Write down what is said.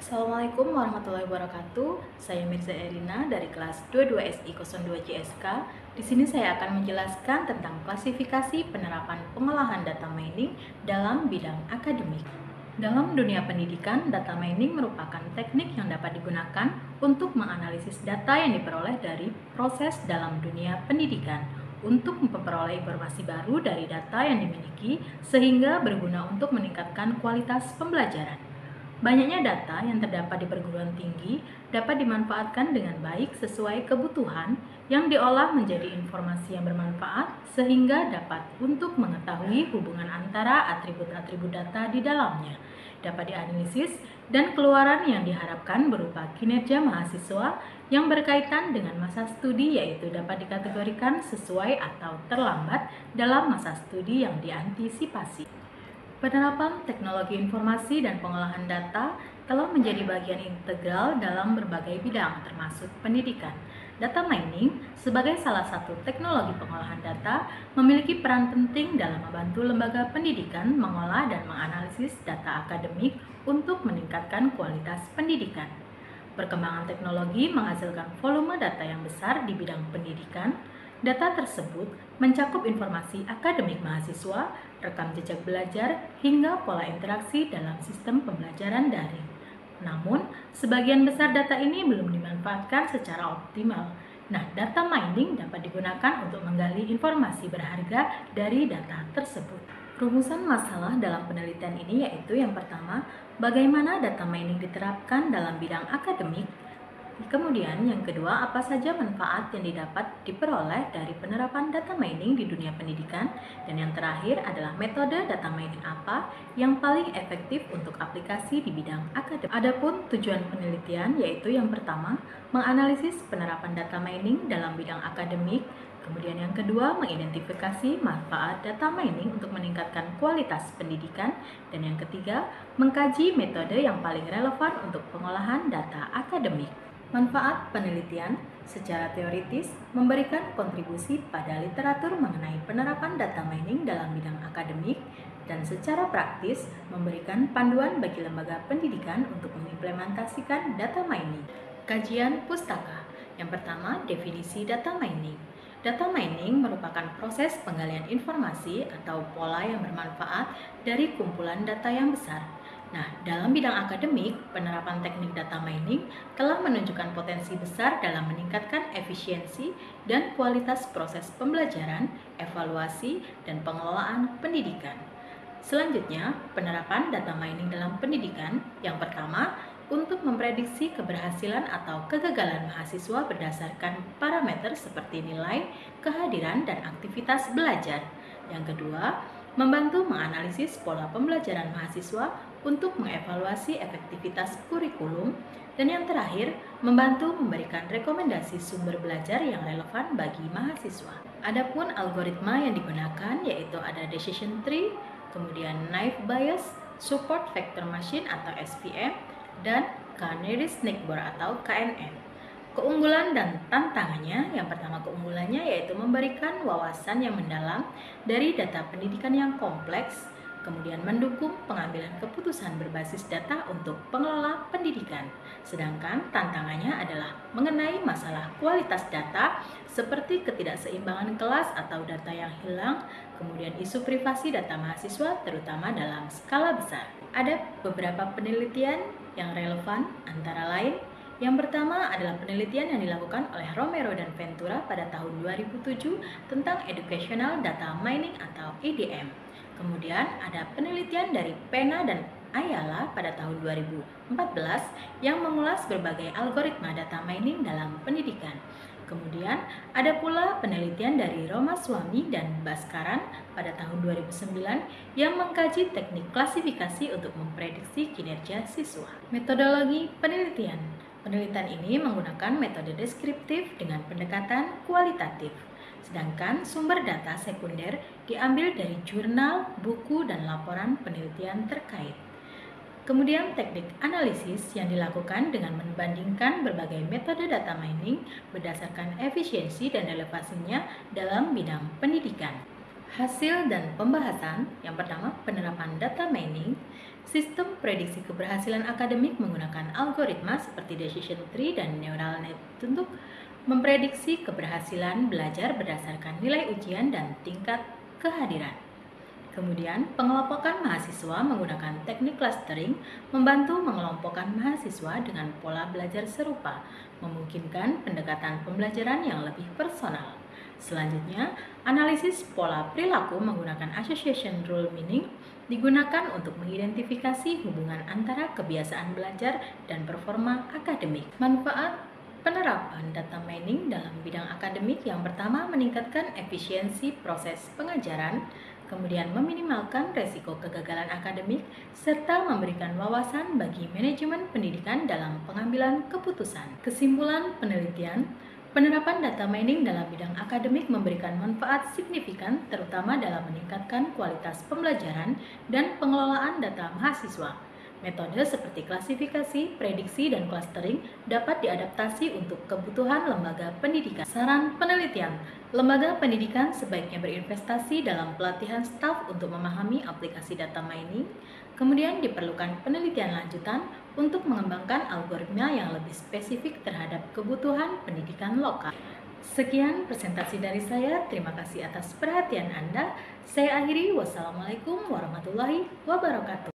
Assalamualaikum warahmatullahi wabarakatuh. Saya Mirza Erina dari kelas 22 SI 02 JSK. Di sini saya akan menjelaskan tentang klasifikasi penerapan pengolahan data mining dalam bidang akademik. Dalam dunia pendidikan, data mining merupakan teknik yang dapat digunakan untuk menganalisis data yang diperoleh dari proses dalam dunia pendidikan untuk memperoleh informasi baru dari data yang dimiliki sehingga berguna untuk meningkatkan kualitas pembelajaran. Banyaknya data yang terdapat di perguruan tinggi dapat dimanfaatkan dengan baik sesuai kebutuhan yang diolah menjadi informasi yang bermanfaat sehingga dapat untuk mengetahui hubungan antara atribut-atribut data di dalamnya, dapat dianalisis dan keluaran yang diharapkan berupa kinerja mahasiswa yang berkaitan dengan masa studi, yaitu dapat dikategorikan sesuai atau terlambat dalam masa studi yang diantisipasi. Penerapan teknologi informasi dan pengolahan data telah menjadi bagian integral dalam berbagai bidang, termasuk pendidikan. Data mining sebagai salah satu teknologi pengolahan data memiliki peran penting dalam membantu lembaga pendidikan mengolah dan menganalisis data akademik untuk meningkatkan kualitas pendidikan. Perkembangan teknologi menghasilkan volume data yang besar di bidang pendidikan. Data tersebut mencakup informasi akademik mahasiswa, rekam jejak belajar, hingga pola interaksi dalam sistem pembelajaran daring. Namun, sebagian besar data ini belum dimanfaatkan secara optimal. Nah, data mining dapat digunakan untuk menggali informasi berharga dari data tersebut. Rumusan masalah dalam penelitian ini yaitu yang pertama, bagaimana data mining diterapkan dalam bidang akademik. Kemudian yang kedua, apa saja manfaat yang diperoleh dari penerapan data mining di dunia pendidikan. Dan yang terakhir adalah metode data mining apa yang paling efektif untuk aplikasi di bidang akademik. Adapun tujuan penelitian yaitu yang pertama, menganalisis penerapan data mining dalam bidang akademik. Kemudian yang kedua, mengidentifikasi manfaat data mining untuk meningkatkan kualitas pendidikan. Dan yang ketiga, mengkaji metode yang paling relevan untuk pengolahan data akademik. Manfaat penelitian secara teoritis memberikan kontribusi pada literatur mengenai penerapan data mining dalam bidang akademik dan secara praktis memberikan panduan bagi lembaga pendidikan untuk mengimplementasikan data mining. Kajian pustaka. Yang pertama, definisi data mining. Data mining merupakan proses penggalian informasi atau pola yang bermanfaat dari kumpulan data yang besar. Nah, dalam bidang akademik, penerapan teknik data mining telah menunjukkan potensi besar dalam meningkatkan efisiensi dan kualitas proses pembelajaran, evaluasi, dan pengelolaan pendidikan. Selanjutnya, penerapan data mining dalam pendidikan. Yang pertama, untuk memprediksi keberhasilan atau kegagalan mahasiswa berdasarkan parameter seperti nilai, kehadiran, dan aktivitas belajar. Yang kedua, membantu menganalisis pola pembelajaran mahasiswa untuk mengevaluasi efektivitas kurikulum. Dan yang terakhir, membantu memberikan rekomendasi sumber belajar yang relevan bagi mahasiswa. Adapun algoritma yang digunakan yaitu ada decision tree, kemudian naive bayes, support vector machine atau SVM, dan Canary Snake Board atau KNN. Keunggulan dan tantangannya, yang pertama keunggulannya yaitu memberikan wawasan yang mendalam dari data pendidikan yang kompleks, kemudian mendukung pengambilan keputusan berbasis data untuk pengelola pendidikan. Sedangkan tantangannya adalah mengenai masalah kualitas data seperti ketidakseimbangan kelas atau data yang hilang, kemudian isu privasi data mahasiswa terutama dalam skala besar. Ada beberapa penelitian yang relevan antara lain. Yang pertama adalah penelitian yang dilakukan oleh Romero dan Ventura pada tahun 2007 tentang Educational Data Mining atau EDM. Kemudian ada penelitian dari Pena dan Ayala pada tahun 2014 yang mengulas berbagai algoritma data mining dalam pendidikan. Kemudian ada pula penelitian dari Ramaswamy dan Bhaskaran pada tahun 2009 yang mengkaji teknik klasifikasi untuk memprediksi kinerja siswa. Metodologi penelitian. Penelitian ini menggunakan metode deskriptif dengan pendekatan kualitatif. Sedangkan sumber data sekunder diambil dari jurnal, buku, dan laporan penelitian terkait. Kemudian teknik analisis yang dilakukan dengan membandingkan berbagai metode data mining berdasarkan efisiensi dan relevansinya dalam bidang pendidikan. Hasil dan pembahasan. Yang pertama, penerapan data mining. Sistem prediksi keberhasilan akademik menggunakan algoritma seperti decision tree dan neural net untuk memprediksi keberhasilan belajar berdasarkan nilai ujian dan tingkat kehadiran. Kemudian, pengelompokan mahasiswa menggunakan teknik clustering membantu mengelompokkan mahasiswa dengan pola belajar serupa, memungkinkan pendekatan pembelajaran yang lebih personal. Selanjutnya, analisis pola perilaku menggunakan association rule meaning digunakan untuk mengidentifikasi hubungan antara kebiasaan belajar dan performa akademik. Manfaat penerapan data mining dalam bidang akademik yang pertama meningkatkan efisiensi proses pengajaran, kemudian meminimalkan resiko kegagalan akademik, serta memberikan wawasan bagi manajemen pendidikan dalam pengambilan keputusan. Kesimpulan penelitian, penerapan data mining dalam bidang akademik memberikan manfaat signifikan terutama dalam meningkatkan kualitas pembelajaran dan pengelolaan data mahasiswa. Metode seperti klasifikasi, prediksi, dan clustering dapat diadaptasi untuk kebutuhan lembaga pendidikan. Saran penelitian, lembaga pendidikan sebaiknya berinvestasi dalam pelatihan staf untuk memahami aplikasi data mining, kemudian diperlukan penelitian lanjutan untuk mengembangkan algoritma yang lebih spesifik terhadap kebutuhan pendidikan lokal. Sekian presentasi dari saya, terima kasih atas perhatian Anda. Saya akhiri, wassalamualaikum warahmatullahi wabarakatuh.